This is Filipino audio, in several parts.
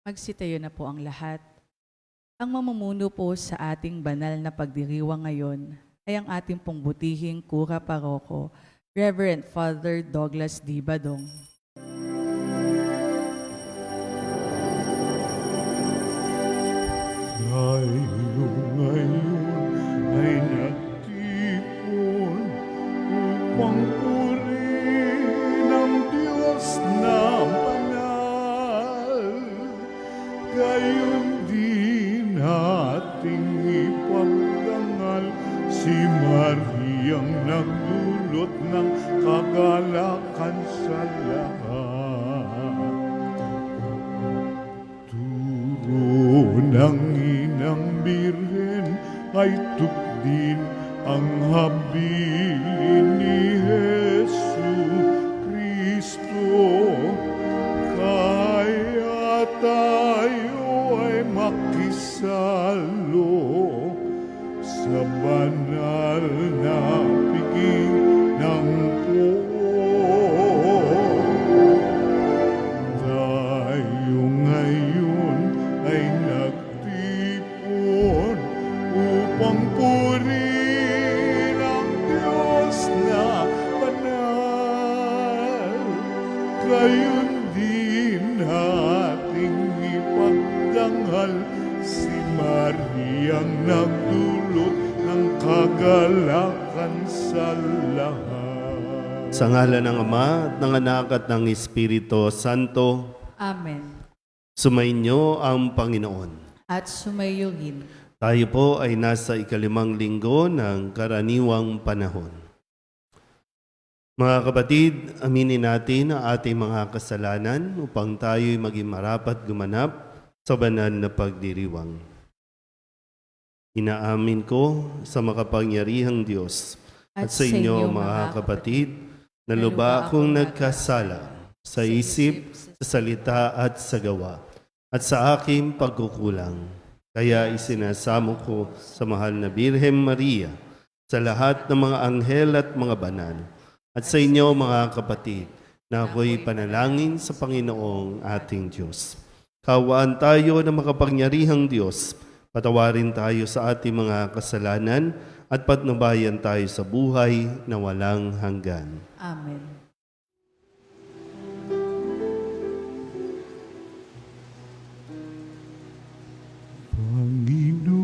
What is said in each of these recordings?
Magsitayo na po ang lahat. Ang mamumuno po sa ating banal na pagdiriwang ngayon ay ang ating pong butihing Kura Paroko, Reverend Father Douglas D. Badong. Tayo ngayon ay nagtipon upang purihin ang Diyos na banal. Gayon din ating ipagdangal si Mariang nagdulot ng kagalakan sa lahat. Turo ng inang birhen ay tukdin ang habilin ni Jesu Kristo. Kaya tayo ay makisalo sa banal na piging ng tayo ngayon ay nagtipon upang purihin ang Diyos na banal. Gayon din ating ipagdangal si Mariang nagdulot ng kagalakan sa lahat. Sa ngalan ng Ama at ng Anak at ng Espiritu Santo, Amen. sumainyo ang Panginoon. At sumayugin. Tayo po ay nasa ikalimang linggo ng karaniwang panahon. Mga kapatid, aminin natin ang ating mga kasalanan upang tayo'y maging marapat gumanap sa banal na pagdiriwang. Inaamin ko sa makapangyarihang Diyos at sa inyo mga kapatid, na luba akong nagkasala sa isip, sa salita at sa gawa, at sa aking pagkukulang. Kaya isinasamo ko sa mahal na Birhen Maria, sa lahat ng mga anghel at mga banal, at sa inyo mga kapatid, na ako'y panalangin sa Panginoong ating Diyos. Kawaan tayo ng makapangyarihang Diyos, patawarin tayo sa ating mga kasalanan, at patnubayan tayo sa buhay na walang hanggan. Amen.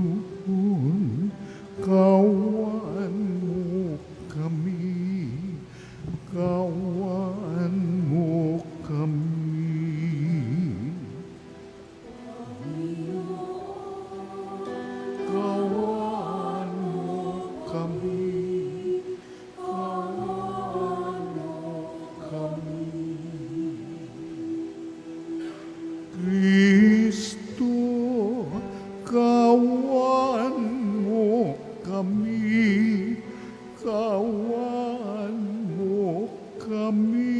Panginoon, kawan mo kami, kawan mo kami. Kawan mo kami, kawan mo kami. Kristo, kawan mo kami, kawan mo kami.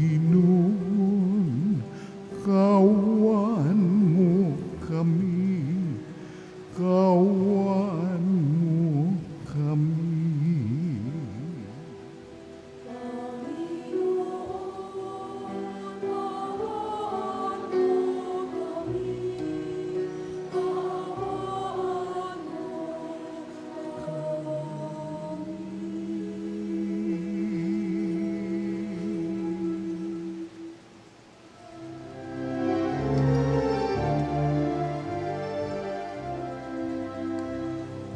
Panginoon, kawan mo kami, kawan mo kami.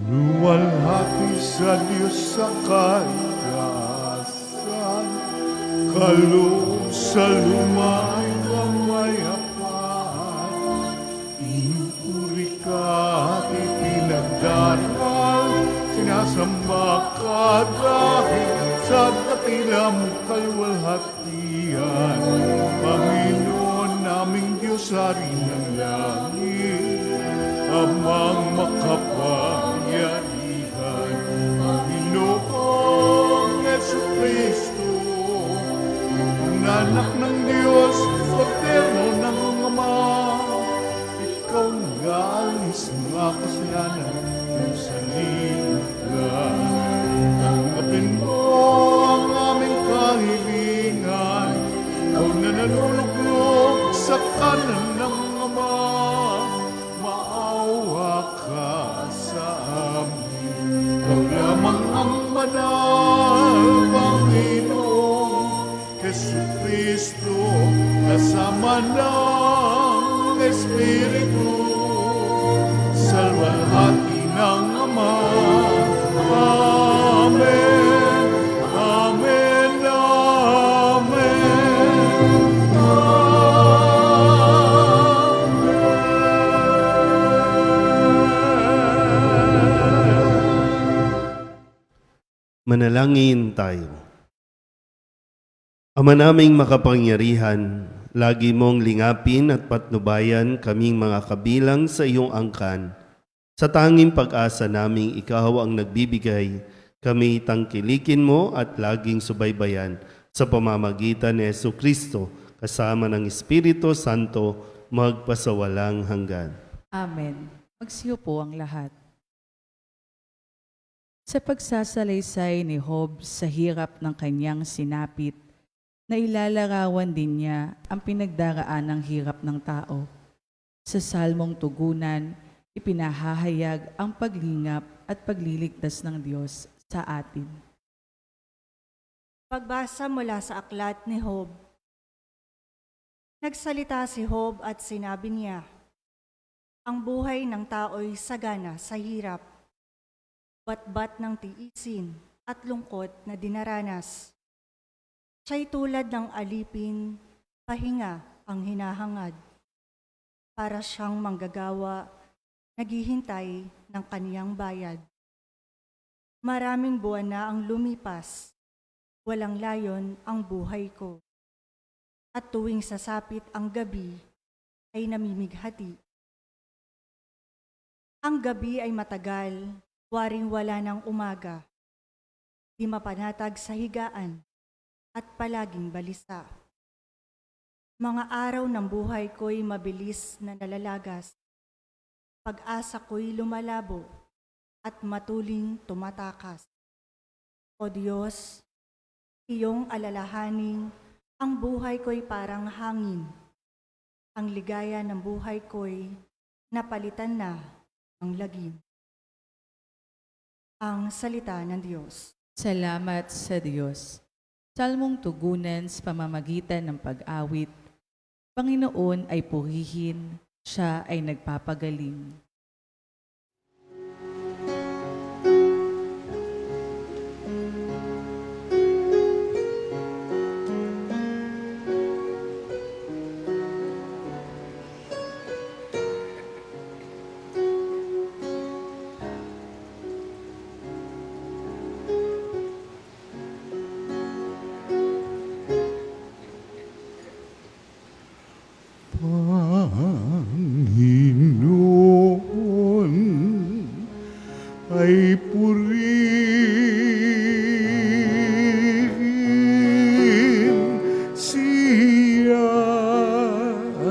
Luwalhati sa Diyos sa kaitaasan, kaloob sa lumay kamayapan. Inupuri ka at ipinagdaral, sinasamba ka dahil sa dakilang kaluwalhatian. Panginoon naming Diyos, Hari ng langit, Amang makapangyarihan, Panginoong Jesucristo, ang anak ng Diyos, alis mga kasalanan ng salimutan. Tanggapin mo ang aming kahilingan, ikaw na nanuluklok sa kanan ng Ama. Maawa ka sa amin, ikaw lamang ang banal, Panginoong Jesucristo, kasama ng Espiritu, salwalhati ng Ama. Amen, amen, amen, Manalangin tayo. Ama naming makapangyarihan, lagi mong lingapin at patnubayan kaming mga kabilang sa iyong angkan. Sa tanging pag-asa naming ikaw ang nagbibigay, kami tangkilikin mo at laging subaybayan sa pamamagitan ni Jesucristo kasama ng Espiritu Santo magpasawalang hanggan. Amen. Magsiyo po ang lahat. Sa pagsasalaysay ni Job sa hirap ng kanyang sinapit, na ilalarawan din niya ang pinagdaraan ng hirap ng tao. Sa salmong tugunan, ipinahahayag ang paglingap at pagliligtas ng Diyos sa atin. Pagbasa mula sa aklat ni Job. Nagsalita si Job at sinabi niya, ang buhay ng tao'y sagana sa hirap, batbat ng tiisin at lungkot na dinaranas. Siya'y tulad ng alipin, pahinga ang hinahangad. Para siyang manggagawa, naghihintay ng kaniyang bayad. Maraming buwan na ang lumipas, walang layon ang buhay ko. At tuwing sasapit ang gabi, ay namimighati. Ang gabi ay matagal, waring wala ng umaga. Di mapanatag sa higaan, at palaging balisa. Mga araw ng buhay ko'y mabilis na nalalagas. Pag-asa ko'y lumalabo at matuling tumatakas. O Diyos, iyong alalahanin, ang buhay ko'y parang hangin. Ang ligaya ng buhay ko'y napalitan na ng lagim. Ang salita ng Diyos. Salamat sa Diyos. Salmong tugunan sa pamamagitan ng pag-awit. Panginoon ay purihin, siya ay nagpapagaling. Panginoon ay purihin, siya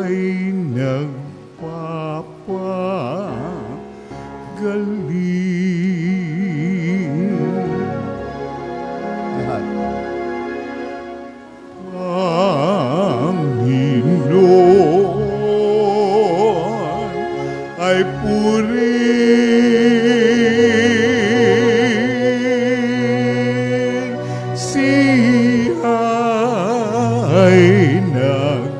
ay nagpapagaling. Lahat. Panginoon ay purihin, siya ay nagpapagaling.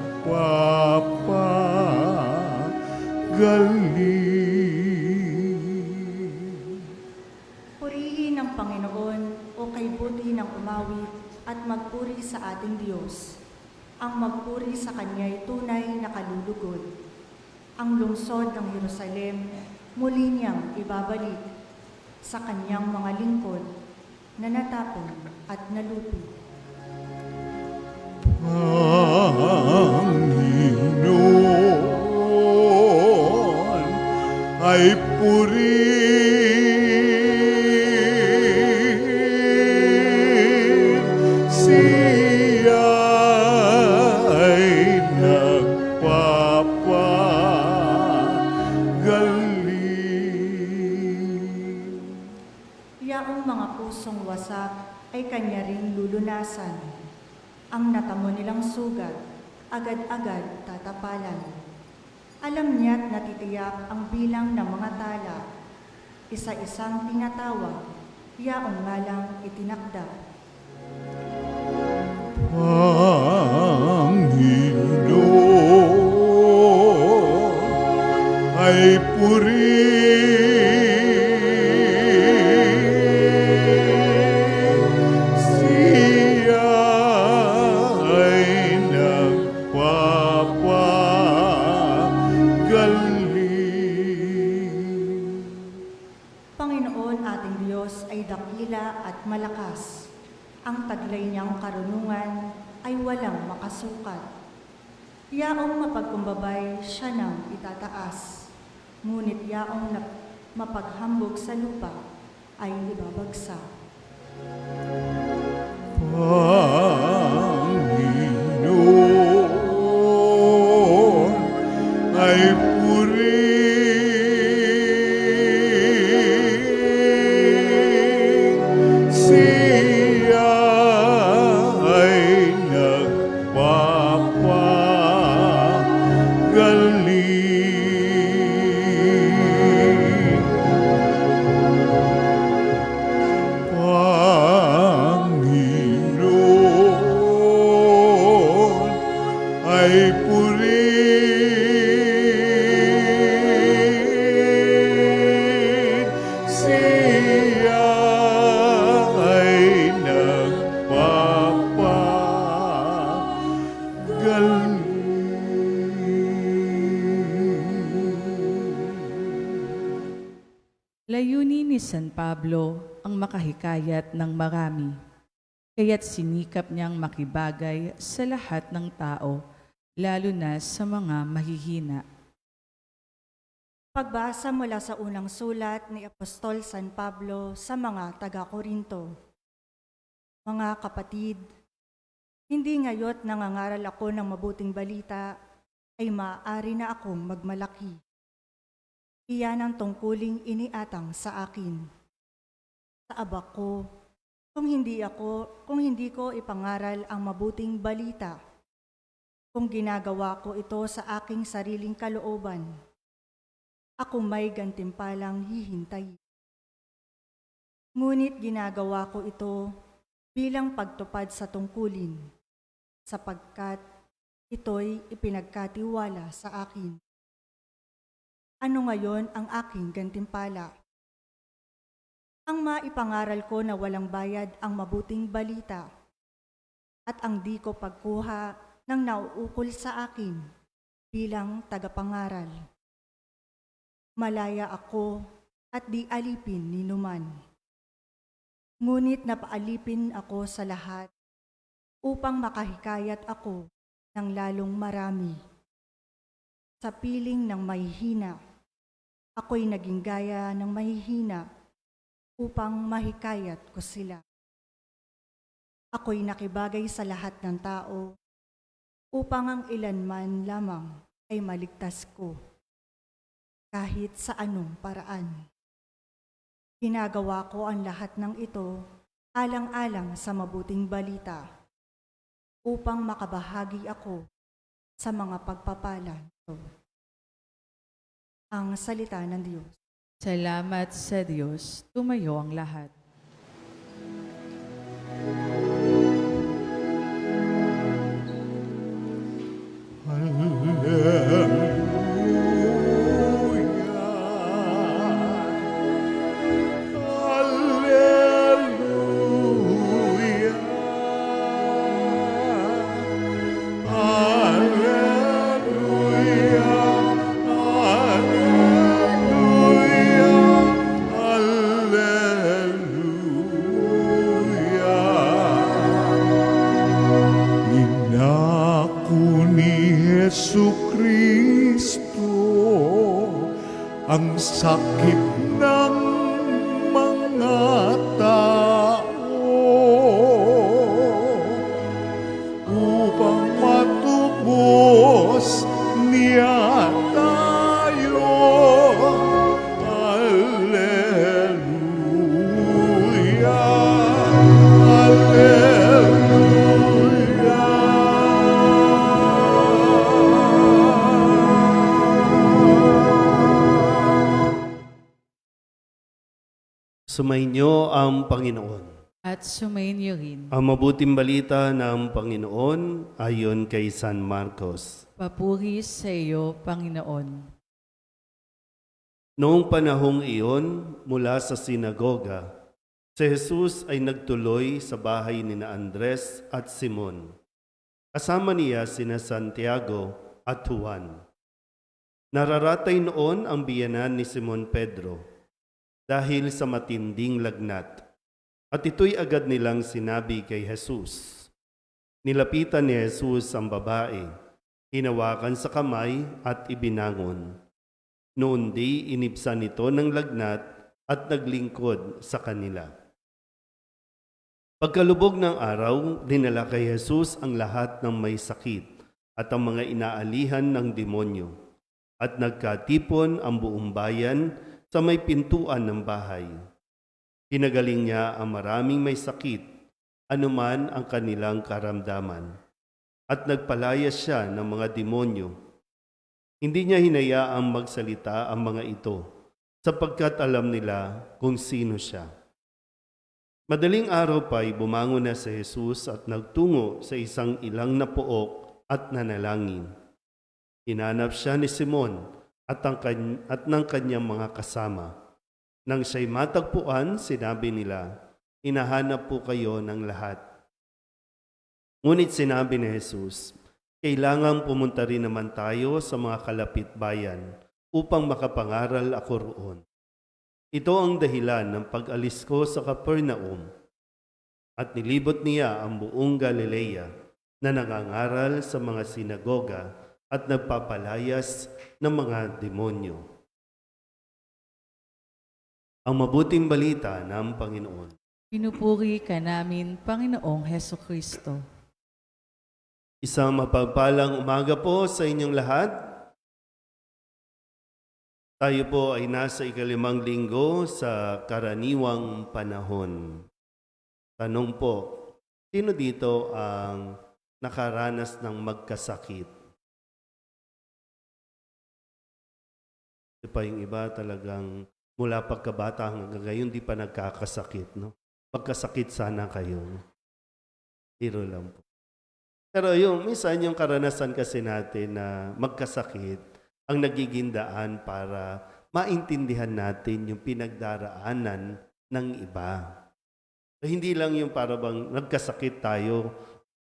Purihin ang Panginoon o kay buti ng umawit at magpuri sa ating Diyos. Ang magpuri sa Kanya'y tunay na kalulugod. Ang lungsod ng Jerusalem muli niyang ibabalik sa Kanyang mga lingkod na natapon at nalupi. Panginoon ay purihin, siya ay nagpapagaling. yaong mga pusong wasak ay kanya ring lulunasan. Ang natamo nilang sugat, agad-agad tatapalan. Alam niya't natitiyak ang bilang ng mga tala. Isa-isang tinatawag, yaong nga lang itinakda. Panginoon ay purihin, siya ay nagpapagaling. Panginoon ating Diyos ay dakila at malakas. Ang taglay niyang karunungan ay walang makasukat. Yaong mapagkumbabay siya nang itataas. Ngunit yaong mapaghambog sa lupa ay ibabagsak. Panginoon ay purihin, siya ay nagpapagaling. Panginoon ay purihin, siya ay nagpapagaling. Layunin ni San Pablo ang makahikayat ng marami, kaya't sinikap niyang makibagay sa lahat ng tao, lalo na sa mga mahihina. Pagbasa mula sa unang sulat ni Apostol San Pablo sa mga taga-Korinto. Mga kapatid, hindi ngayo't nangangaral ako ng mabuting balita ay maaari na akong magmalaki. Iyan ang tungkuling iniatang sa akin. Sa abak ko, kung hindi ko ipangaral ang mabuting balita, kung ginagawa ko ito sa aking sariling kalooban, ako may gantimpalang hihintay. Ngunit ginagawa ko ito bilang pagtupad sa tungkulin, sapagkat ito'y ipinagkatiwala sa akin. Ano ngayon ang aking gantimpala? Ang maipangaral ko na walang bayad ang mabuting balita at ang di ko pagkuha ng nauukol sa akin bilang tagapangaral. Malaya ako at di alipin ni numan. Ngunit napaalipin ako sa lahat upang makahikayat ako ng lalong marami. Sa piling ng mahihina, ako'y naging gaya ng mahihina upang mahikayat ko sila. Ako'y nakibagay sa lahat ng tao upang ang ilanman lamang ay maligtas ko, kahit sa anong paraan. Ginagawa ko ang lahat ng ito alang-alang sa mabuting balita upang makabahagi ako sa mga pagpapala nito. Ang salita ng Diyos. Salamat sa Diyos, tumayo ang lahat. Hallelujah. Sumainyo ang Panginoon. At sumainyo rin. Ang mabuting balita ng Panginoon ayon kay San Marcos. Papuri sa iyo, Panginoon. Noong panahong iyon, mula sa sinagoga, si Jesus ay nagtuloy sa bahay ni Andres at Simon. Kasama niya sina Santiago at Juan. Nararatay noon ang biyenan ni Simon Pedro dahil sa matinding lagnat. At ito'y agad nilang sinabi kay Jesus. Nilapitan ni Jesus ang babae, hinawakan sa kamay at ibinangon. Noon di inibsan nito ng lagnat at naglingkod sa kanila. Pagkalubog ng araw, dinala kay Jesus ang lahat ng may sakit at ang mga inaalihan ng demonyo. At nagkatipon ang buong bayan sa may pintuan ng bahay. Pinagaling niya ang maraming may sakit, anuman ang kanilang karamdaman. At nagpalaya siya ng mga demonyo. Hindi niya hinayaang magsalita ang mga ito, sapagkat alam nila kung sino siya. Madaling araw pa'y bumangon na si Jesus at nagtungo sa isang ilang na pook at nanalangin. Hinanap siya ni Simon at ng kanyang mga kasama. Nang siya'y matagpuan, sinabi nila, "Hinahanap po kayo ng lahat." Ngunit sinabi ni Jesus, "Kailangang pumunta rin naman tayo sa mga kalapit bayan upang makapangaral ako roon. Ito ang dahilan ng pag-alis ko sa Capernaum." At nilibot niya ang buong Galilea na nangangaral sa mga sinagoga at nagpapalayas ng mga demonyo. Ang mabuting balita ng Panginoon. Pinupuri ka namin, Panginoong Heso Kristo. Isang mapagpalang umaga po sa inyong lahat. Tayo po ay nasa ikalimang linggo sa karaniwang panahon. Tanong po, sino dito ang nakaranas ng magkasakit? Ito pa yung iba talagang mula pagkabata hanggang ngayon di pa nagkakasakit. No? Magkasakit sana kayo. Hiro lang po. Pero minsan yung karanasan kasi natin na magkasakit ang nagiging daan para maintindihan natin yung pinagdaraanan ng iba. So, hindi lang yung para bang nagkasakit tayo,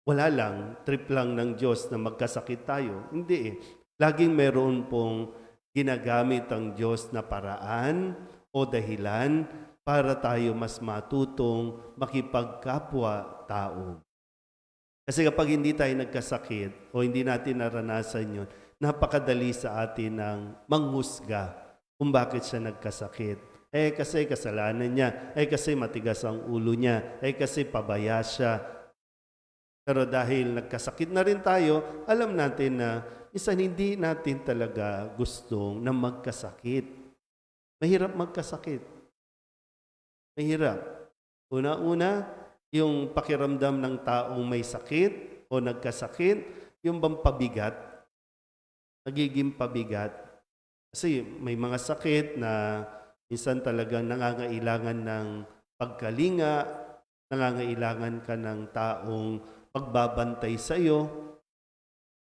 wala lang, trip lang ng Diyos na magkasakit tayo. Hindi eh. Laging meron pong ginagamit ang Diyos na paraan o dahilan para tayo mas matutong makipagkapwa-tao. Kasi kapag hindi tayo nagkasakit o hindi natin naranasan yun, napakadali sa atin ng manghusga kung bakit siya nagkasakit. Kasi kasalanan niya, kasi matigas ang ulo niya, kasi pabaya siya. Pero dahil nagkasakit na rin tayo, alam natin na minsan hindi natin talaga gustong na magkasakit. Mahirap magkasakit. Mahirap. Una-una, yung pakiramdam ng taong may sakit o nagkasakit, yung bang pabigat, nagiging pabigat. Kasi may mga sakit na minsan talagang nangangailangan ng pagkalinga, nangangailangan ka ng taong pagbabantay sa iyo.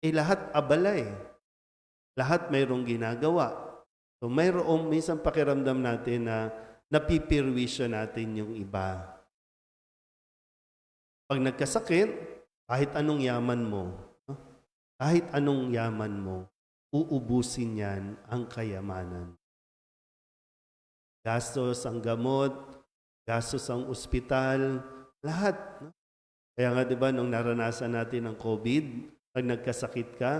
Lahat abala eh. Lahat mayroong ginagawa. So mayroong minsan pakiramdam natin na napipirwisyo natin yung iba. Pag nagkasakit, kahit anong yaman mo, kahit anong yaman mo, uubusin yan ang kayamanan. Gastos ang gamot, gastos ang ospital, lahat. Kaya nga diba nung naranasan natin ang COVID, pag nagkasakit ka,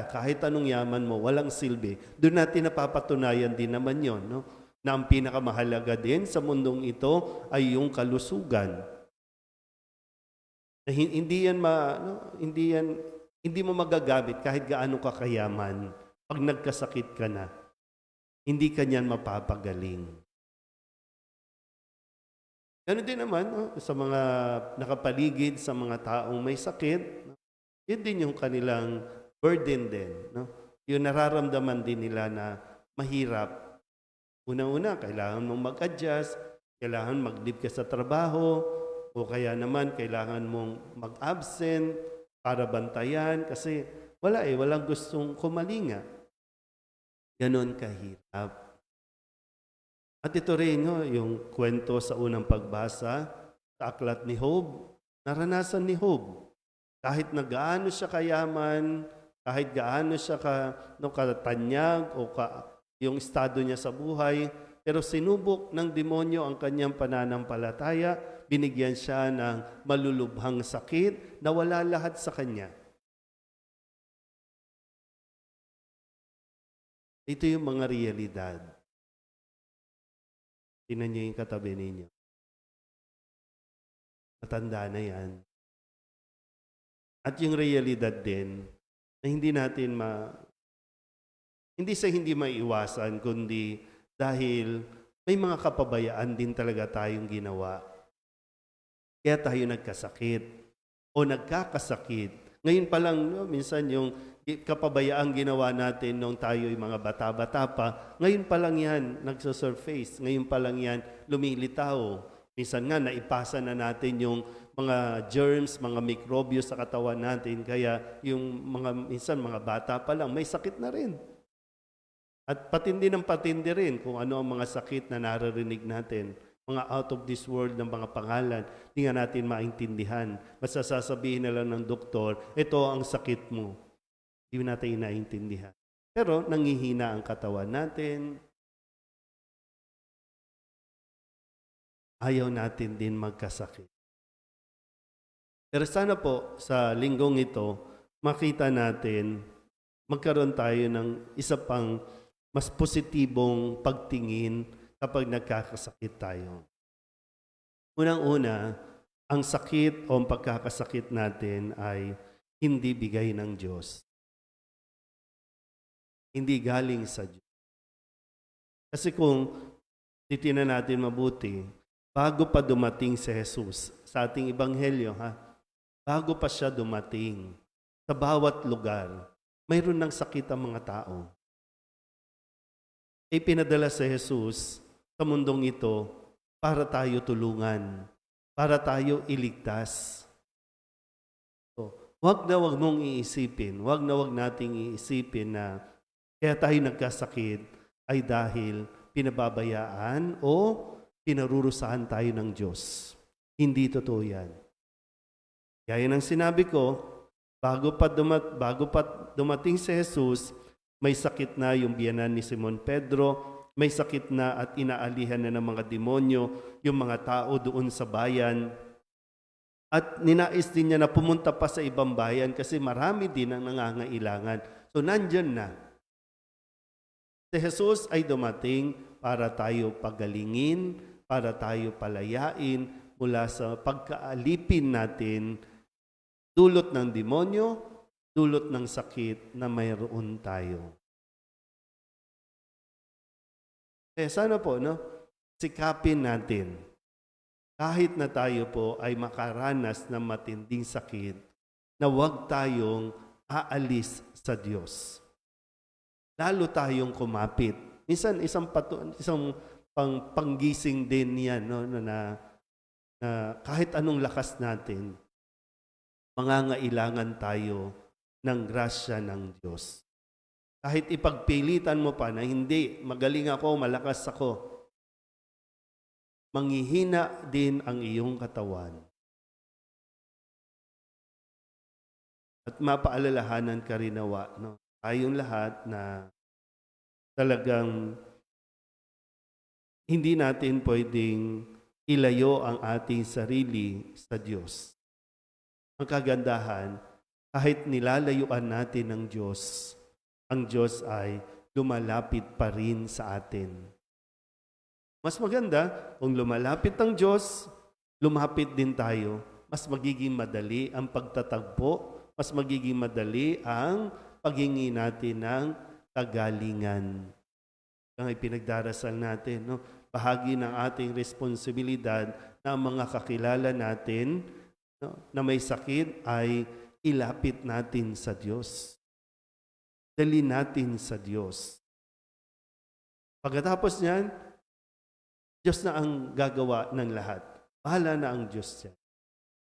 kahit anong yaman mo, walang silbi. Doon natin napapatunayan din naman yon, no? Na ang pinakamahalaga din sa mundong ito ay yung kalusugan. Hindi mo magagamit kahit gaano ka kayaman. Pag nagkasakit ka na, hindi ka niyan mapapagaling. Ganun din naman sa mga nakapaligid sa mga taong may sakit, yun din yung kanilang burden din. No? Yung nararamdaman din nila na mahirap. Una-una, kailangan mong mag-adjust. kailangan mag-leave ka sa trabaho, o kaya naman kailangan mong mag-absent para bantayan kasi walang gustong kumalinga. Ganon kahirap. At ito rin, yung kwento sa unang pagbasa sa aklat ni Job, naranasan ni Job. Kahit na gaano siya kayaman, kahit gaano siya katanyag yung estado niya sa buhay, pero sinubok ng demonyo ang kanyang pananampalataya, binigyan siya ng malulubhang sakit na wala lahat sa kanya. Ito yung mga realidad. Tingnan niyo yung katabi ninyo. Matanda na yan. At yung realidad din, na hindi sa hindi maiiwasan, kundi dahil may mga kapabayaan din talaga tayong ginawa. Kaya tayo nagkasakit o nagkakasakit. Ngayon pa lang, minsan yung kapabayaan ginawa natin nung tayo yung mga bata-bata pa, ngayon pa lang yan nagsusurface, ngayon pa lang yan lumilitaw. Minsan nga, naipasa na natin yung mga germs, mga mikrobyo sa katawan natin, kaya yung minsan mga bata pa lang, may sakit na rin. At patindi ng patindi rin kung ano ang mga sakit na naririnig natin. Mga out of this world ng mga pangalan, hindi nga natin maintindihan. Basta sasabihin na lang ng doktor, ito ang sakit mo. Hindi natin inaintindihan. Pero nangihina ang katawan natin. Ayaw natin din magkasakit. Pero sana po sa linggong ito, makita natin, magkaroon tayo ng isa pang mas positibong pagtingin kapag nagkakasakit tayo. Unang-una, ang sakit o ang pagkakasakit natin ay hindi bigay ng Diyos. Hindi galing sa Diyos. Kasi kung titinan natin mabuti, bago pa dumating si Jesus sa ating ebanghelyo, bago pa siya dumating sa bawat lugar, mayroon ng sakit ang mga tao. Ipinadala si Jesus sa mundong ito para tayo tulungan, para tayo iligtas. So, wag mong iisipin, wag nating iisipin na kaya tayo nagkasakit ay dahil pinababayaan o pinarurusahan tayo ng Diyos. Hindi totoo yan. Gaya ng sinabi ko, bago pa dumating si Jesus, may sakit na yung biyanan ni Simon Pedro, may sakit na at inaalihan na ng mga demonyo yung mga tao doon sa bayan. At ninais din niya na pumunta pa sa ibang bayan kasi marami din ang nangangailangan. So nandyan na. Si Jesus ay dumating para tayo pagalingin, para tayo palayain mula sa pagkaalipin natin, dulot ng demonyo, dulot ng sakit na mayroon tayo. Kaya sana po, sikapin natin, kahit na tayo po ay makaranas ng matinding sakit, na huwag tayong aalis sa Diyos. Lalo tayong kumapit. Minsan, isang panggising din yan, na kahit anong lakas natin, mangangailangan tayo ng grasya ng Diyos. Kahit ipagpilitan mo pa na hindi, magaling ako, malakas ako, manghihina din ang iyong katawan. At mapaalalahanan ka rin nawa, tayong lahat na talagang hindi natin pwedeng ilayo ang ating sarili sa Diyos. Ang kagandahan, kahit nilalayuan natin ng Diyos, ang Diyos ay lumalapit pa rin sa atin. Mas maganda, kung lumalapit ang Diyos, lumapit din tayo. Mas magiging madali ang pagtatagpo, mas magiging madali ang paghingi natin ng kagalingan. Ang ipinagdarasal natin, bahagi ng ating responsibilidad na ang mga kakilala natin na may sakit ay ilapit natin sa Diyos. Dali natin sa Diyos. Pagkatapos niyan, Diyos na ang gagawa ng lahat. Bahala na ang Diyos yan.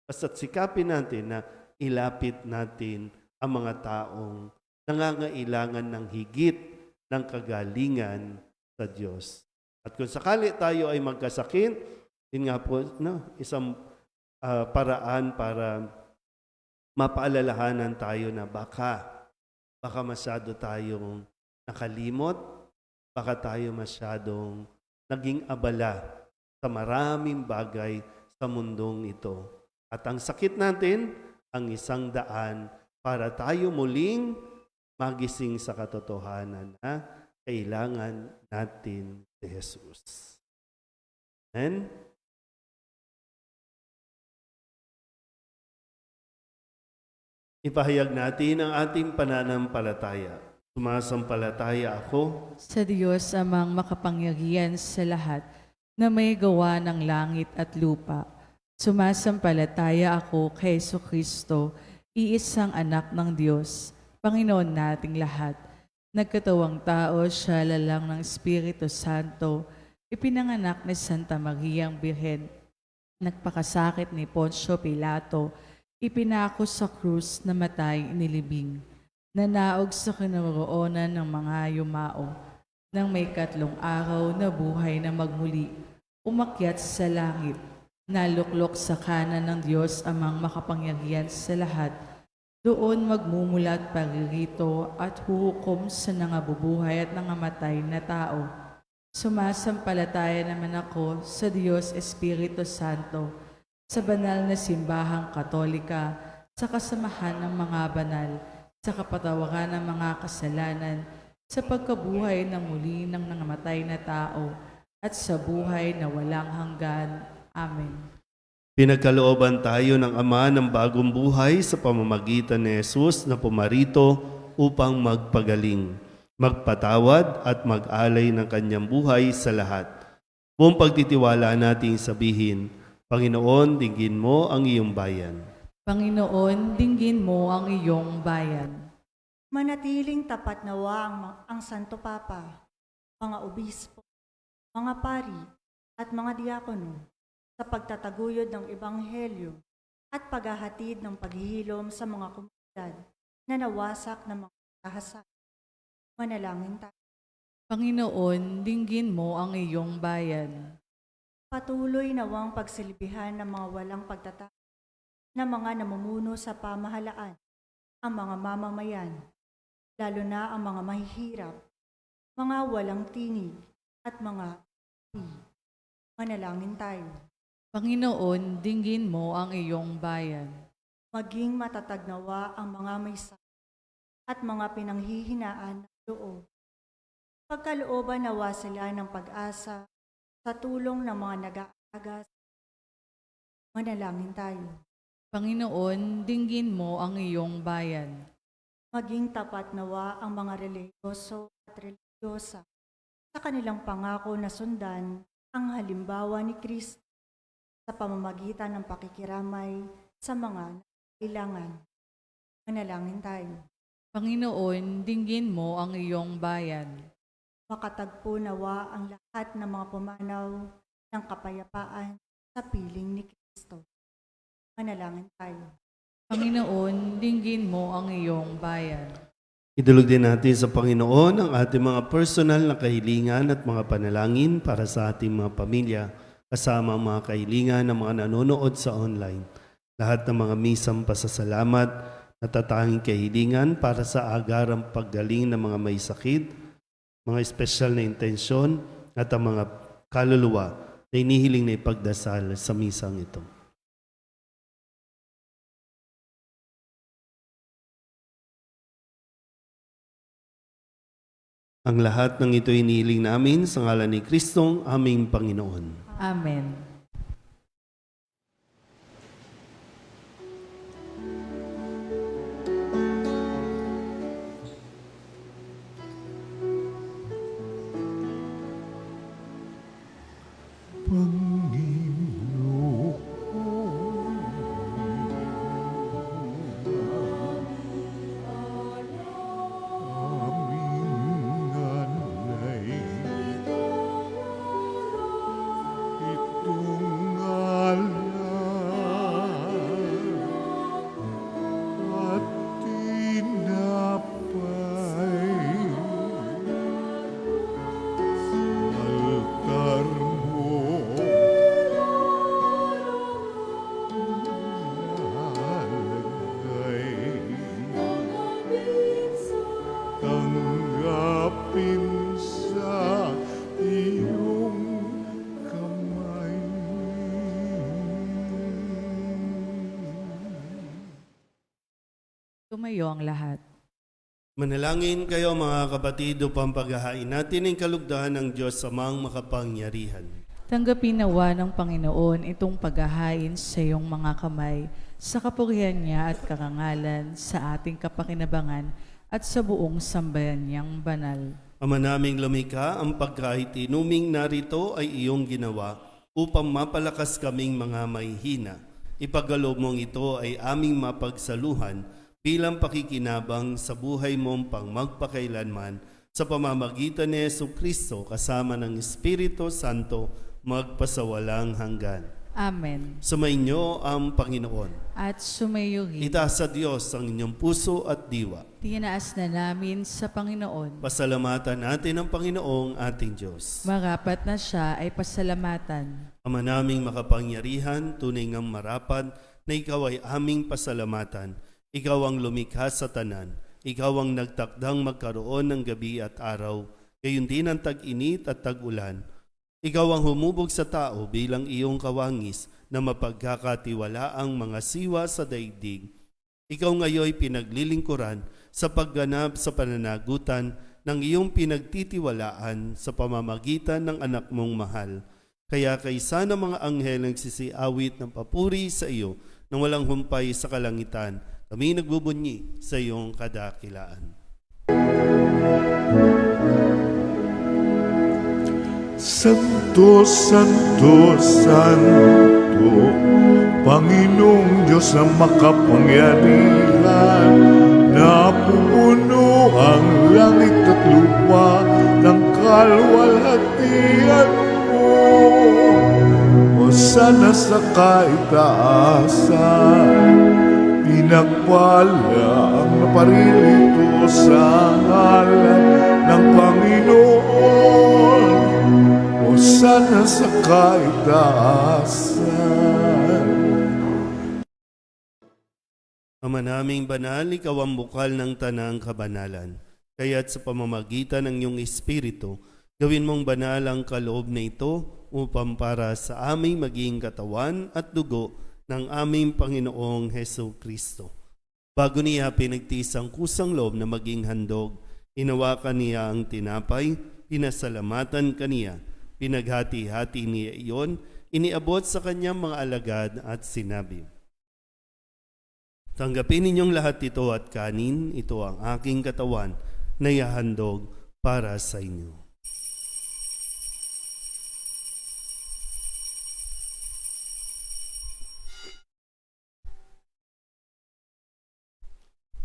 Basta't sikapin natin na ilapit natin ang mga taong nangangailangan ng higit ng kagalingan sa Diyos. At kung sakali tayo ay magkasakit, yun nga po, isang paraan para mapaalalahanan tayo na baka masyado tayong nakalimot, baka tayo masyadong naging abala sa maraming bagay sa mundong ito. At ang sakit natin, ang isang daan para tayo muling magising sa katotohanan na kailangan natin si Jesus. Amen? Ipahayag natin ang ating pananampalataya. Sumasampalataya ako Sa Diyos amang makapangyarihan sa lahat na may gawa ng langit at lupa. Sumasampalataya ako kay Jesucristo, iisang anak ng Diyos, Panginoon nating lahat. Nagkatawang tao, siya lalang ng Espiritu Santo, ipinanganak ni Santa Mariang Birhen, nagpakasakit ni Poncio Pilato, ipinako sa krus, namatay, inilibing, nanaog sa kinaroonan ng mga yumao, nang may 3 araw na buhay na magmuli, umakyat sa langit, naluklok sa kanan ng Diyos amang makapangyarihan sa lahat, doon magmumulat paririto at huhukom sa nangabubuhay at nangamatay na tao. Sumasampalataya naman ako sa Diyos Espiritu Santo, sa banal na simbahang katolika, sa kasamahan ng mga banal, sa kapatawaran ng mga kasalanan, sa pagkabuhay ng muli ng nangamatay na tao, at sa buhay na walang hanggan. Amen. Pinagkalooban tayo ng Ama ng bagong buhay sa pamamagitan ni Jesus na pumarito upang magpagaling, magpatawad at mag-alay ng kanyang buhay sa lahat. Buong pagtitiwala nating sabihin, Panginoon, dinggin mo ang iyong bayan. Panginoon, dinggin mo ang iyong bayan. Manatiling tapat nawa ang Santo Papa, mga obispo, mga pari, at mga diakono sa pagtataguyod ng Ebanghelyo at paghahatid ng paghihilom sa mga komunidad na nawasak ng mga kahasan. Manalangin tayo. Panginoon, dinggin mo ang iyong bayan. Patuloy nawang pagsilbihan ng mga walang pagtatalo na mga namumuno sa pamahalaan, ang mga mamamayan, lalo na ang mga mahihirap, mga walang tinig at mga manalangin tayo. Panginoon, dinggin mo ang iyong bayan. Maging matatag nawa ang mga may sakit at mga pinanghihinaan ng loob. Pagkalooban nawa sila ng pag-asa sa tulong ng mga nag-aagas. Manalangin tayo. Panginoon, dinggin mo ang iyong bayan. Maging tapat nawa ang mga religyoso at religyosa sa kanilang pangako na sundan ang halimbawa ni Kristo sa pamamagitan ng pakikiramay sa mga kailangan. Manalangin tayo. Panginoon, dinggin mo ang iyong bayan. Makatagpo nawa ang lahat ng mga pumanaw ng kapayapaan sa piling ni Kristo. Manalangin tayo. Panginoon, dinggin mo ang iyong bayan. Idulog din natin sa Panginoon ang ating mga personal na kahilingan at mga panalangin para sa ating mga pamilya, kasama ang mga kahilingan ng mga nanonood sa online. Lahat ng mga misang pasasalamat, natatanging kahilingan para sa agarang paggaling ng mga may sakit, mga espesyal na intensyon at ang mga kaluluwa na inihiling na ipagdasal sa misang ito. Ang lahat ng ito inihiling namin sa ngalan ni Kristong aming Panginoon. Amen. Tumayo ang lahat. Manalangin kayo mga kapatid upang paghahain natin ang kalugdahan ng Diyos Amang makapangyarihan. Tanggapin nawa ng Panginoon itong paghahain sa iyong mga kamay, sa kapurihan niya at karangalan, sa ating kapakinabangan at sa buong sambayan niyang banal. Ama naming lumikha, ang pagkahit inuming narito ay iyong ginawa upang mapalakas kaming mga mahihina. Ipagkaloob mong ito ay aming mapagsaluhan bilang pakikinabang sa buhay mong pangmagpakailanman sa pamamagitan ni Jesucristo kasama ng Espiritu Santo magpasawalang hanggan. Amen. Sumainyo ang Panginoon. At sumayo rin. Itaas sa Diyos ang inyong puso at diwa. Tinaas na namin sa Panginoon. Pasalamatan natin ang Panginoong ating Diyos. Marapat na siya ay pasalamatan. Ama naming makapangyarihan, tunay ngang marapat na ikaw ay aming pasalamatan. Ikaw ang lumikha sa tanan. Ikaw ang nagtakdang magkaroon ng gabi at araw, gayon din ang tag-init at tag-ulan. Ikaw ang humubog sa tao bilang iyong kawangis na mapagkakatiwala ang mga siwa sa daigdig. Ikaw ngayoy pinaglilingkuran sa pagganap sa pananagutan ng iyong pinagtitiwalaan sa pamamagitan ng anak mong mahal. Kaya kaysa ng mga anghel nagsisiawit ng papuri sa iyo nang walang humpay sa kalangitan, kami nagbubunyi sa iyong kadakilaan. Santo, Santo, Santo, Panginoong Diyos na makapangyarihan, napupuno ang langit at lupa ng kalwalhatian mo. Hosana sa kaitaasan, pinagpala ang naparirito sa ngalan ng Panginoon. Hosana sa kaitaasan. Ama naming banal, ikaw ang bukal ng tanang kabanalan. Kaya't sa pamamagitan ng iyong Espiritu, gawin mong banal ang kaloob na ito upang para sa aming maging katawan at dugo ng aming Panginoong Jesucristo. Bago niya pinagtiis ang kusang loob na maging handog, inawakan niya ang tinapay, pinasalamatan kaniya, pinaghati-hati niya iyon, iniabot sa kanyang mga alagad at sinabi, tanggapin ninyong lahat ito at kanin, ito ang aking katawan na ihahandog para sa inyo.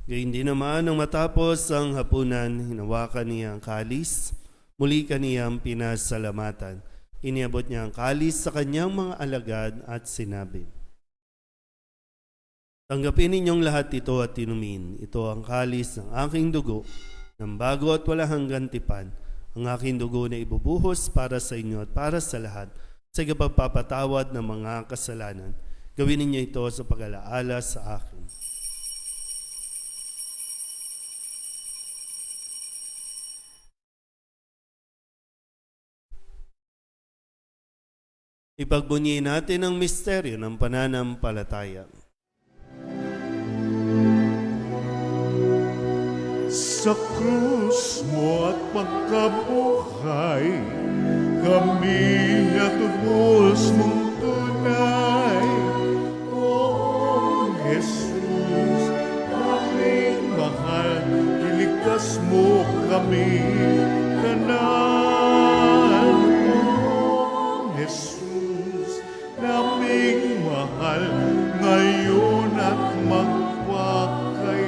Gayun din naman, nang matapos ang hapunan, hinawakan niya ang kalis, muli kaniyang pinasalamatan. Iniabot niya ang kalis sa kanyang mga alagad at sinabi, tanggapin ninyong lahat ito at inumin. Ito ang kalis ng aking dugo, ng bago at wala hanggang tipan. Ang aking dugo na ibubuhos para sa inyo at para sa lahat, sa pagpapatawad ng mga kasalanan. Gawin ninyo ito sa pag-alaala sa akin. Ipagbunyi natin ang misteryo ng pananampalataya. Sa krus mo at pagkabuhay, kami natubos mong tunay. O Jesus, aming mahal, iligtas mo kami tanan. O Jesus, naming mahal, ngayon at magpakailan.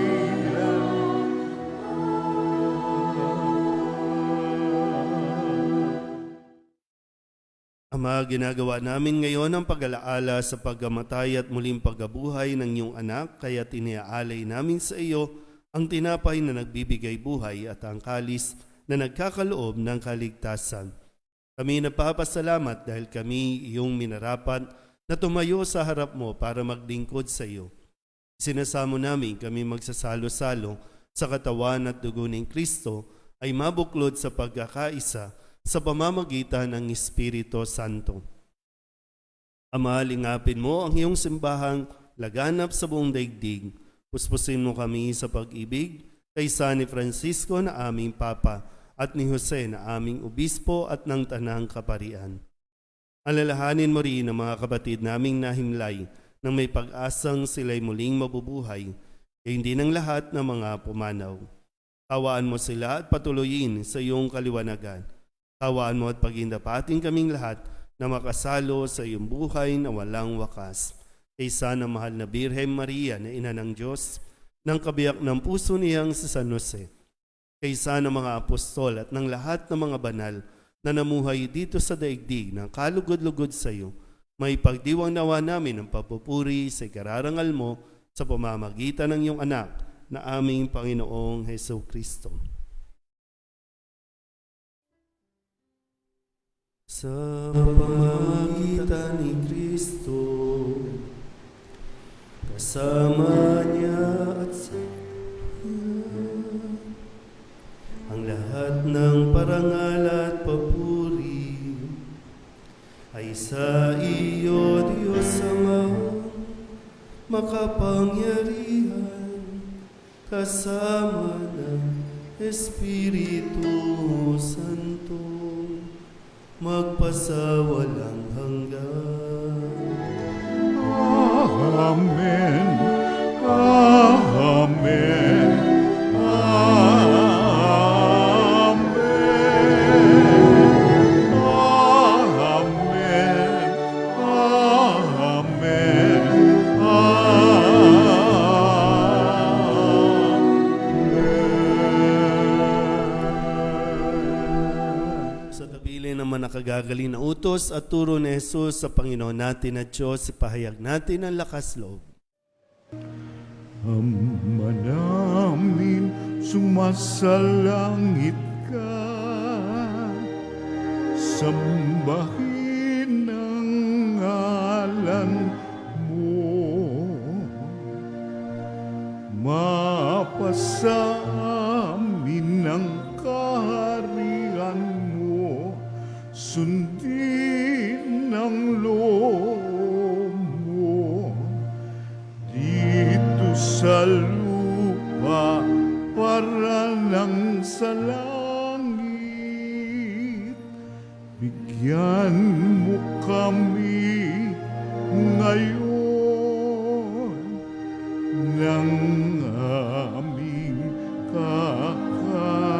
Ama, ginagawa namin ngayon ang pag-alaala sa pagkamatay at muling pagkabuhay ng iyong anak, kaya tiniaalay namin sa iyo ang tinapay na nagbibigay buhay at ang kalis na nagkakaloob ng kaligtasan. Kami nagpapasalamat dahil kami iyong minarapat na tumayo sa harap mo para maglingkod sa iyo. Sinasamo namin kami magsasalo-salo sa katawan at dugo ng Kristo ay mabuklod sa pagkakaisa sa pamamagitan ng Espiritu Santo. Ama, lingapin mo ang iyong simbahang laganap sa buong daigdig. Puspusin mo kami sa pag-ibig kaysa ni Francisco na aming Papa at ni Jose na aming Obispo at ng Tanang Kaparian. Alalahanin mo rin ang mga kapatid naming nahimlay nang may pag-asang sila'y muling mabubuhay, e hindi ng lahat ng mga pumanaw. Kawaan mo sila at patuloyin sa iyong kaliwanagan. Kawaan mo at pagindapatin kaming lahat na makasalo sa iyong buhay na walang wakas. Kaysa ng mahal na Birhen Maria na Ina ng Diyos, ng kabiyak ng puso niyang si San Jose, kaysa ng mga apostol at ng lahat ng mga banal na namuhay dito sa daigdig ng kalugod-lugod sa iyo, may pagdiwang nawa namin ang papupuri sa ikararangal mo sa pamamagitan ng iyong anak na aming Panginoong Hesus Kristo. Sa pamamagitan ni Kristo, kasama niya at sa ang lahat ng parangal at papuri ay sa iyo, Diyos Ama, makapangyarihan, kasama ng Espiritu Santo, magpasawalang hanggan. Amen. Amen. Nakagagaling na utos at turo ni Jesus sa Panginoon natin at Diyos, ipahayag natin ang lakas loob. Ama namin, sumasalangit ka, sambahin ang ngalan mo, mapasa amin ang kaharian mo, sundin ang loob mo dito sa lupa para lang sa langit. Bigyan mo kami ngayon ng aming kakanin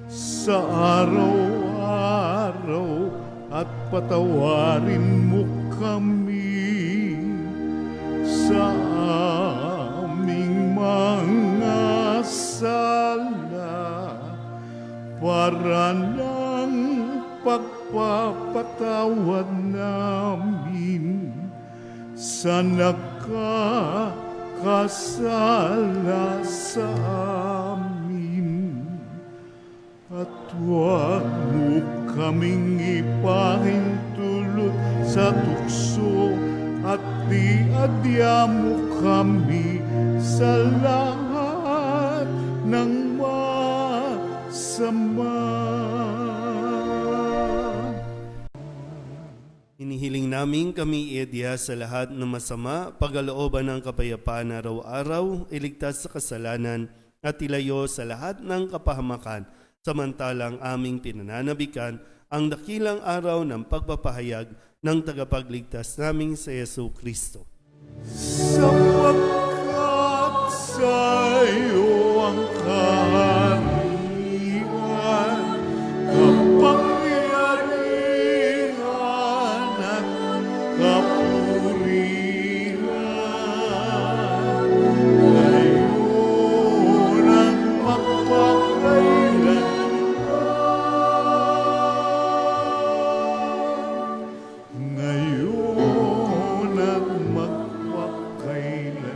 sa araw-araw at patawarin mo kami sa aming mga sala para ng pagpapatawad namin sa nagkakasala sa amin. At huwag mo kaming ipahintulot sa tukso at diadya mo kami sa lahat ng masama. Inihiling namin kami iadya sa lahat ng masama, pagalooban ng kapayapaan araw-araw, iligtas sa kasalanan at ilayo sa lahat ng kapahamakan, samantalang aming pinananabikan ang dakilang araw ng pagpapahayag ng tagapagligtas naming sa Hesus Kristo. Sapagkat sa iyo ang kaharian, kapangyarihan at kapurihan, ngayon at magpakailanman. Ngayon at magpakailanman.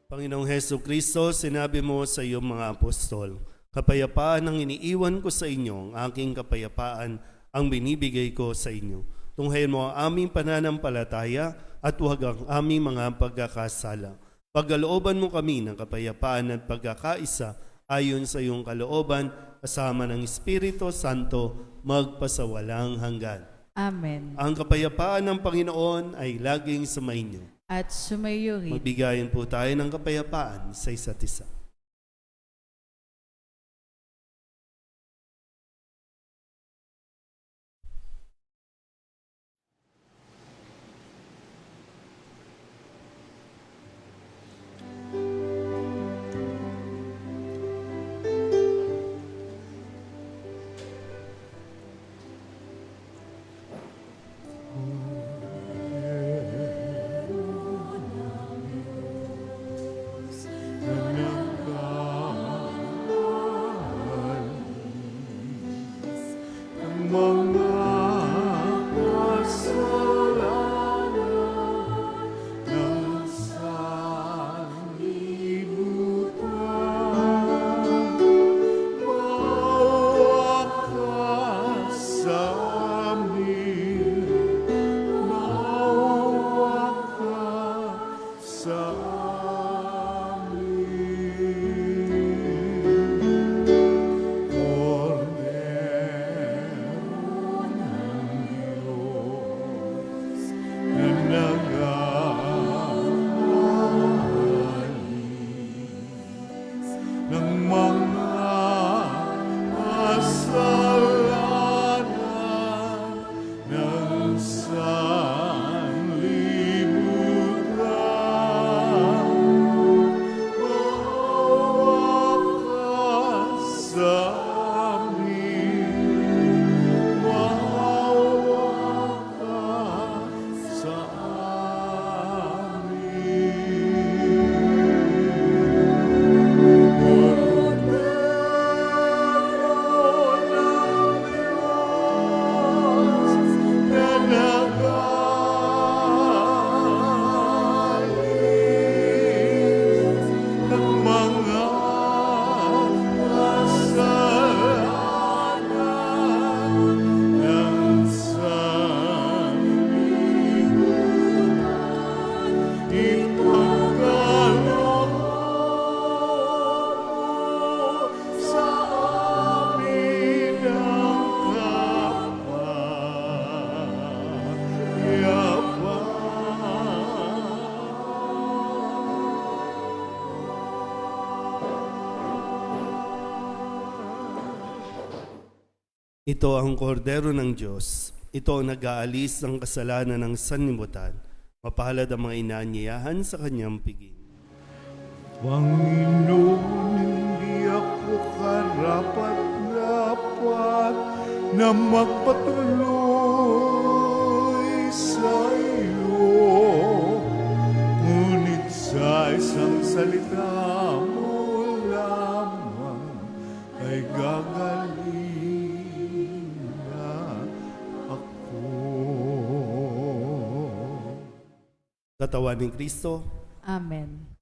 Panginoong Hesus Kristo, sinabi mo sa iyong mga apostol, kapayapaan ang iniiwan ko sa inyo, ang aking kapayapaan ang binibigay ko sa inyo. Tunghayin mo ang aming pananampalataya at huwag ang aming mga pagkakasala. Pagkalooban mo kami ng kapayapaan at pagkakaisa ayon sa iyong kalooban, kasama ng Espiritu Santo, magpasawalang hanggan. Amen. Ang kapayapaan ng Panginoon ay laging sumainyo. At sumayo rin. Magbigayan po tayo ng kapayapaan sa isa't isa. Ito ang kordero ng Diyos. Ito ang nag-aalis ng kasalanan ng sanlibutan. Mapalad ang mga inaanyayahan sa kanyang piging. Panginoon, hindi ako karapat-dapat na magpatuloy sa iyo. Ngunit sa isang salita mo lamang ay gagaling na ako. Katawan ni Kristo, Amen.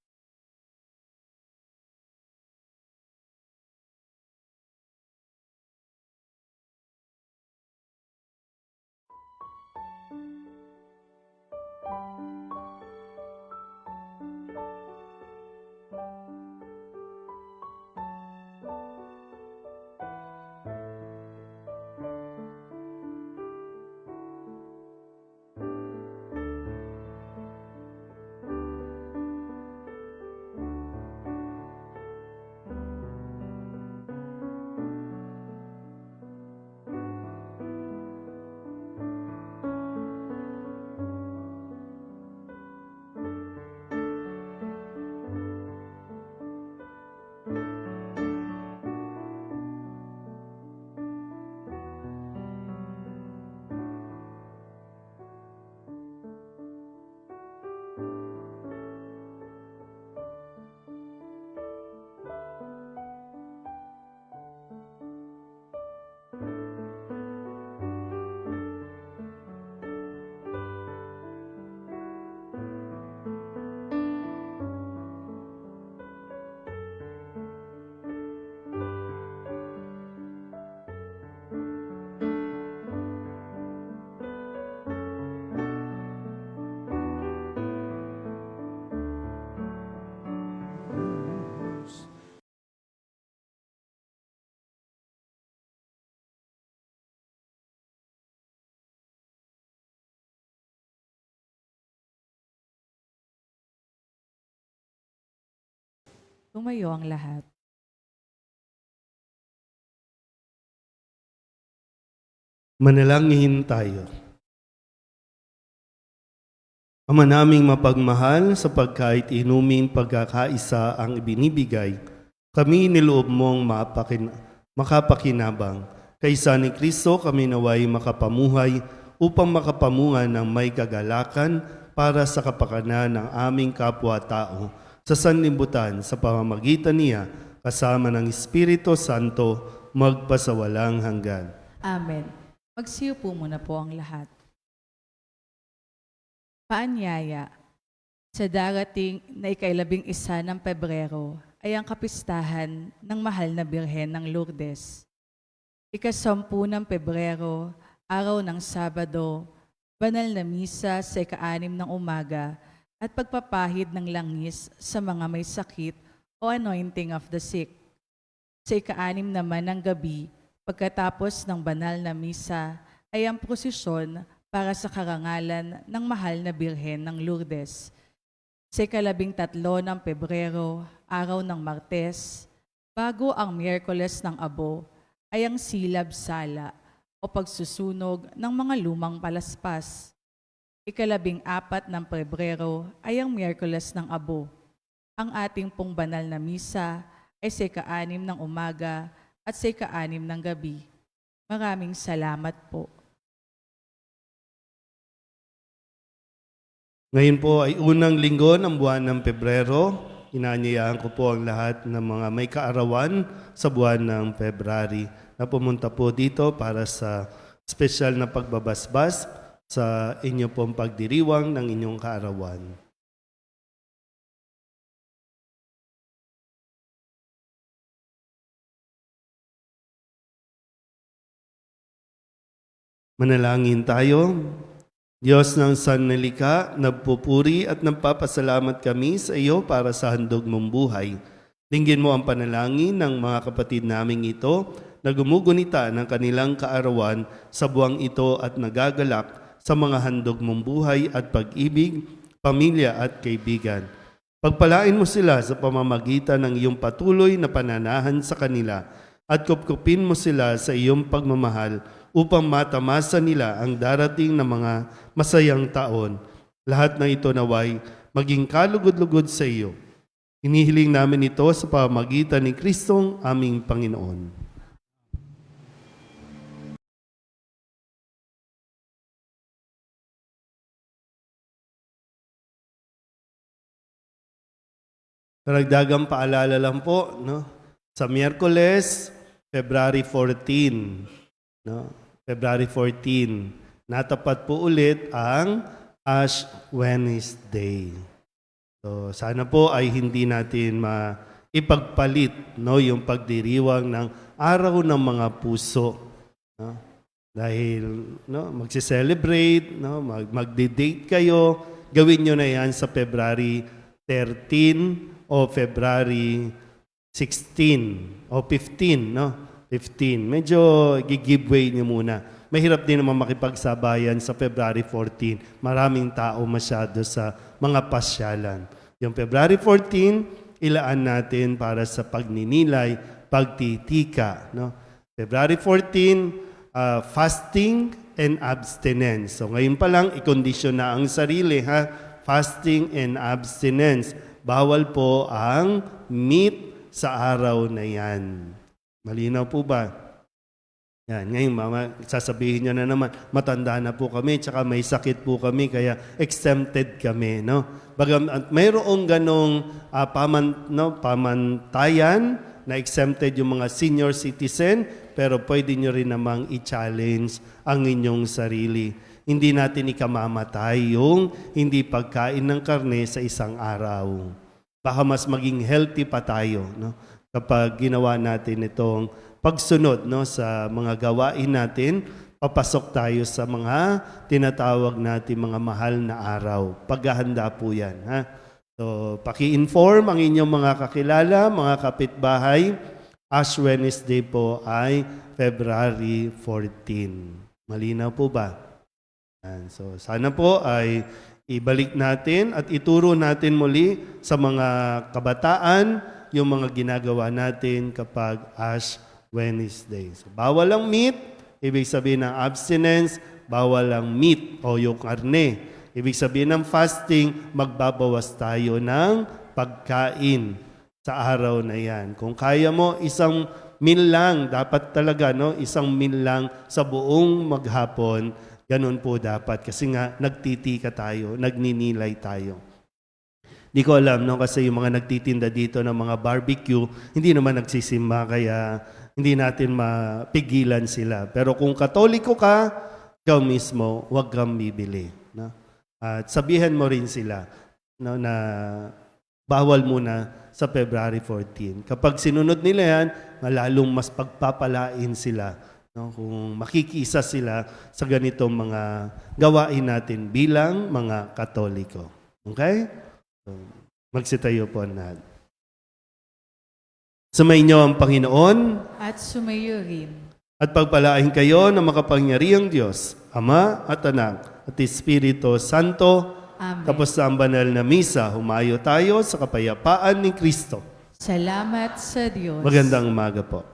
Tumayo ang lahat. Manalangin tayo. Ama naming mapagmahal, sapagkat inuming pagkakaisa ang ibinibigay, kami niloob mong makapakinabang. Kaysa ni Kristo kami naway makapamuhay upang makapamungan ng may kagalakan para sa kapakanan ng aming kapwa-tao sa sanlibutan sa pamamagitan niya kasama ng Espiritu Santo magpasawalang hanggan. Amen. Magsiupo muna po ang lahat. Paanyaya, sa darating na ika-11 ng Pebrero ay ang kapistahan ng mahal na Birhen ng Lourdes. Ika-10 ng Pebrero, araw ng Sabado, banal na misa sa ika-6 ng umaga at pagpapahid ng langis sa mga may sakit o anointing of the sick. Sa ika-6 naman ng gabi, pagkatapos ng banal na misa, ay ang prosesyon para sa karangalan ng mahal na Birhen ng Lourdes. Sa ika-13 ng Pebrero, araw ng Martes, bago ang Miyerkules ng Abo, ay ang silab-sala o pagsusunog ng mga lumang palaspas. Ika-14 ng Pebrero ay ang Miyerkules ng Abo. Ang ating pong banal na misa ay sa ika-6 ng umaga at sa ika-6 ng gabi. Maraming salamat po. Ngayon po ay unang linggo ng buwan ng Pebrero. Inaanyayahan ko po ang lahat ng mga may kaarawan sa buwan ng February na pumunta po dito para sa special na pagbabasbas sa inyo pong pagdiriwang ng inyong kaarawan. Manalangin tayo. Diyos ng sanlika, nagpupuri at nagpapasalamat kami sa iyo para sa handog mong buhay. Dinggin mo ang panalangin ng mga kapatid naming ito na gumugunita ng kanilang kaarawan sa buwang ito at nagagalak sa mga handog mong buhay at pag-ibig, pamilya at kaibigan. Pagpalain mo sila sa pamamagitan ng iyong patuloy na pananahan sa kanila at kupkupin mo sila sa iyong pagmamahal upang matamasa nila ang darating na mga masayang taon. Lahat ng ito naway maging kalugod-lugod sa iyo. Hinihiling namin ito sa pamamagitan ni Kristong aming Panginoon. Karagdagang paalala lang po, no? Sa Miyerkules, February 14, no? February 14, natapat po ulit ang Ash Wednesday. So, sana po ay hindi natin maipagpalit, no, yung pagdiriwang ng araw ng mga puso. No? Dahil magsi-celebrate, no, magde-date kayo, gawin nyo na yan sa February 13 o February 16 o 15, no? 15. Medyo giveaway niyo muna. Mahirap din naman makipagsabayan sa February 14. Maraming tao masyado sa mga pasyalan. Yung February 14, ilaan natin para sa pagninilay, pagtitika. No? February 14, fasting and abstinence. So ngayon pa lang, ikondisyon na ang sarili. Ha? Fasting and abstinence. Bawal po ang meat sa araw na yan. Malinaw po ba? Yan, ngayon mama, sasabihin niyo na naman, matanda na po kami, tsaka may sakit po kami, kaya exempted kami, no? Mayroong ganong pamantayan na exempted yung mga senior citizen, pero pwede nyo rin namang i-challenge ang inyong sarili. Hindi natin ikamamatay yung hindi pagkain ng karne sa isang araw. Baka mas maging healthy pa tayo, no? Kapag ginawa natin itong pagsunod, no, sa mga gawain natin, papasok tayo sa mga tinatawag natin mga mahal na araw. Paghahanda po yan. Ha? So, paki-inform ang inyong mga kakilala, mga kapitbahay. Ash Wednesday po ay February 14. Malinaw po ba? Yan. So, sana po ay ibalik natin at ituro natin muli sa mga kabataan yung mga ginagawa natin kapag Ash Wednesday. So, bawal ang meat, ibig sabihin ng abstinence, bawal ang meat o yung karne. Ibig sabihin ng fasting, magbabawas tayo ng pagkain sa araw na yan. Kung kaya mo, isang meal lang, dapat talaga, no? Isang meal lang sa buong maghapon, ganun po dapat. Kasi nga, nagtitika tayo, nagninilay tayo. Di ko alam, no? Kasi yung mga nagtitinda dito ng mga barbecue, hindi naman nagsisimba, kaya hindi natin mapigilan sila. Pero kung Katoliko ka, ikaw mismo, huwag kang bibili. No? At sabihan mo rin sila, no, na bawal muna sa February 14. Kapag sinunod nila yan, lalong mas pagpapalain sila. No? Kung makikisa sila sa ganitong mga gawain natin bilang mga Katoliko. Okay? So, magsitayo po natin. Sumainyo ang Panginoon At sumayo rin. at pagpalain kayo ng makapangyarihang Diyos, Ama at Anak at Espiritu Santo. Amen. Tapos sa ang banal na misa, humayo tayo sa kapayapaan ni Kristo. Salamat sa Diyos. Magandang umaga po.